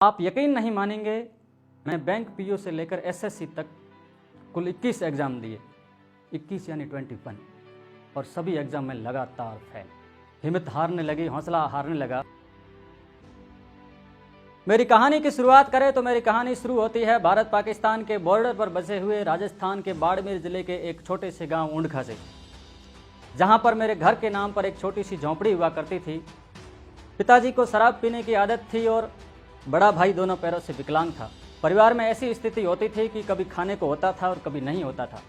आप यकीन नहीं मानेंगे, मैं बैंक पीओ से लेकर एसएससी तक कुल 21 एग्ज़ाम दिए, 21 यानी 21, और सभी एग्ज़ाम में लगातार फेल। हिम्मत हारने लगी, हौसला हारने लगा। मेरी कहानी की शुरुआत करें तो मेरी कहानी शुरू होती है भारत पाकिस्तान के बॉर्डर पर बसे हुए राजस्थान के बाड़मेर जिले के एक छोटे से गांव ऊंडखा से, जहां पर मेरे घर के नाम पर एक छोटी सी झोंपड़ी हुआ करती थी। पिताजी को शराब पीने की आदत थी और बड़ा भाई दोनों पैरों से विकलांग था। परिवार में ऐसी स्थिति होती थी कि कभी खाने को होता था और कभी नहीं होता था।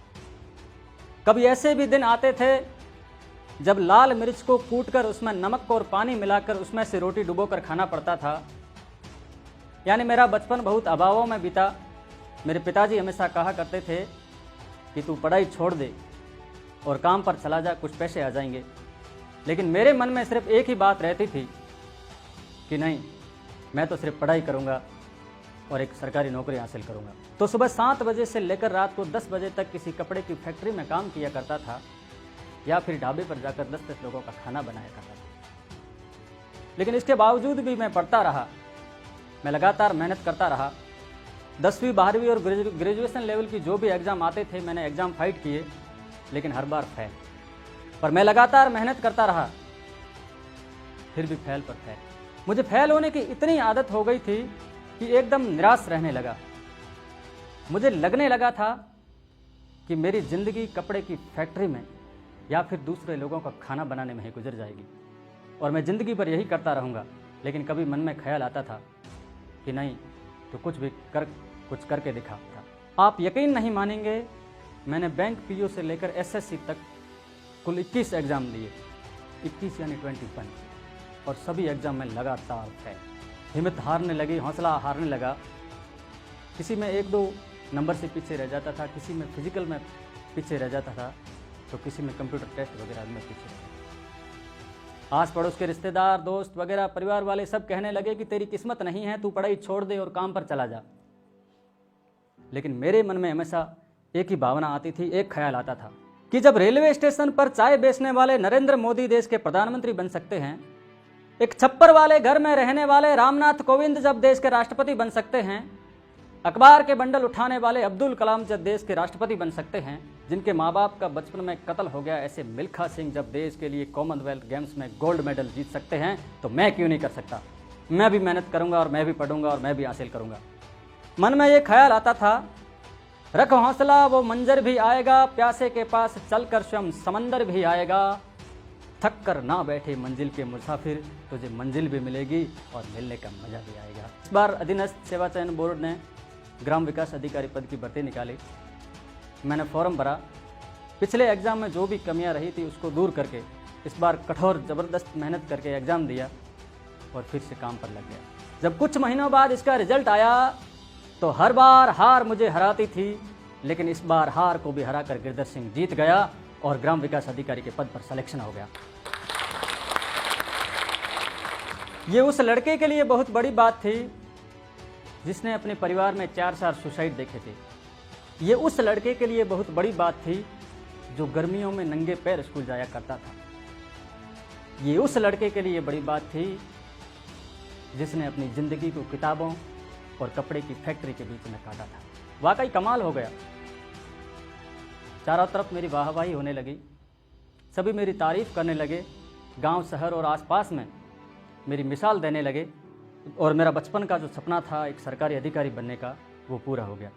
कभी ऐसे भी दिन आते थे जब लाल मिर्च को कूटकर उसमें नमक और पानी मिलाकर उसमें से रोटी डुबोकर खाना पड़ता था। यानी मेरा बचपन बहुत अभावों में बीता। मेरे पिताजी हमेशा कहा करते थे कि तू पढ़ाई छोड़ दे और काम पर चला जा, कुछ पैसे आ जाएंगे। लेकिन मेरे मन में सिर्फ एक ही बात रहती थी कि नहीं, मैं तो सिर्फ पढ़ाई करूंगा और एक सरकारी नौकरी हासिल करूंगा। तो सुबह 7 बजे से लेकर रात को 10 बजे तक किसी कपड़े की फैक्ट्री में काम किया करता था या फिर ढाबे पर जाकर 10-10 लोगों का खाना बनाया करता था। लेकिन इसके बावजूद भी मैं पढ़ता रहा, मैं लगातार मेहनत करता रहा। 10वीं 12वीं और ग्रेजुएशन लेवल की जो भी एग्ज़ाम आते थे, मैंने एग्ज़ाम फाइट किए, लेकिन हर बार फेल। पर मैं लगातार मेहनत करता रहा, फिर भी फेल पर फेल। मुझे फेल होने की इतनी आदत हो गई थी कि एकदम निराश रहने लगा। मुझे लगने लगा था कि मेरी ज़िंदगी कपड़े की फैक्ट्री में या फिर दूसरे लोगों का खाना बनाने में ही गुजर जाएगी और मैं ज़िंदगी भर यही करता रहूँगा। लेकिन कभी मन में ख्याल आता था कि नहीं, तो कुछ करके दिखा था। आप यकीन नहीं मानेंगे, मैंने बैंक पीओ से लेकर एसएससी तक कुल 21 एग्ज़ाम दिए, 21 यानी 21, और सभी एग्ज़ाम में लगातार फेल। हिम्मत हारने लगी, हौसला हारने लगा। किसी में 1-2 नंबर से पीछे रह जाता था, किसी में फिजिकल में पीछे रह जाता था, तो किसी में कंप्यूटर टेस्ट वगैरह में पीछे रह जाता। आस पड़ोस के रिश्तेदार, दोस्त वगैरह, परिवार वाले सब कहने लगे कि तेरी किस्मत नहीं है, तू पढ़ाई छोड़ दे और काम पर चला जा। लेकिन मेरे मन में हमेशा एक ही भावना आती थी, एक ख्याल आता था कि जब रेलवे स्टेशन पर चाय बेचने वाले नरेंद्र मोदी देश के प्रधानमंत्री बन सकते हैं, एक छप्पर वाले घर में रहने वाले रामनाथ कोविंद जब देश के राष्ट्रपति बन सकते हैं, अखबार के बंडल उठाने वाले अब्दुल कलाम जब देश के राष्ट्रपति बन सकते हैं, जिनके माँ बाप का बचपन में कत्ल हो गया ऐसे मिल्खा सिंह जब देश के लिए कॉमनवेल्थ गेम्स में गोल्ड मेडल जीत सकते हैं, तो मैं क्यों नहीं कर सकता। मैं भी मेहनत करूंगा और मैं भी पढ़ूंगा और मैं भी हासिल करूंगा। मन में ये ख्याल आता था, रख हौसला वो मंजर भी आएगा, प्यासे के पास चलकर स्वयं समंदर भी आएगा, थक कर ना बैठे मंजिल के मुसाफिर, तुझे मंजिल भी मिलेगी और मिलने का मजा भी आएगा। इस बार अधीनस्थ सेवा चयन बोर्ड ने ग्राम विकास अधिकारी पद की भर्ती निकाली। मैंने फॉर्म भरा। पिछले एग्ज़ाम में जो भी कमियां रही थी उसको दूर करके इस बार कठोर ज़बरदस्त मेहनत करके एग्ज़ाम दिया और फिर से काम पर लग गया। जब कुछ महीनों बाद इसका रिजल्ट आया तो हर बार हार मुझे हराती थी, लेकिन इस बार हार को भी हराकर गिरधर सिंह जीत गया और ग्राम विकास अधिकारी के पद पर सिलेक्शन हो गया। ये उस लड़के के लिए बहुत बड़ी बात थी जिसने अपने परिवार में 4 सुसाइड देखे थे। ये उस लड़के के लिए बहुत बड़ी बात थी जो गर्मियों में नंगे पैर स्कूल जाया करता था। ये उस लड़के के लिए बड़ी बात थी जिसने अपनी ज़िंदगी को किताबों और कपड़े की फैक्ट्री के बीच में काटा था। वाकई कमाल हो गया। चारों तरफ मेरी वाहवाही होने लगी, सभी मेरी तारीफ़ करने लगे, गांव, शहर और आसपास में मेरी मिसाल देने लगे और मेरा बचपन का जो सपना था एक सरकारी अधिकारी बनने का, वो पूरा हो गया।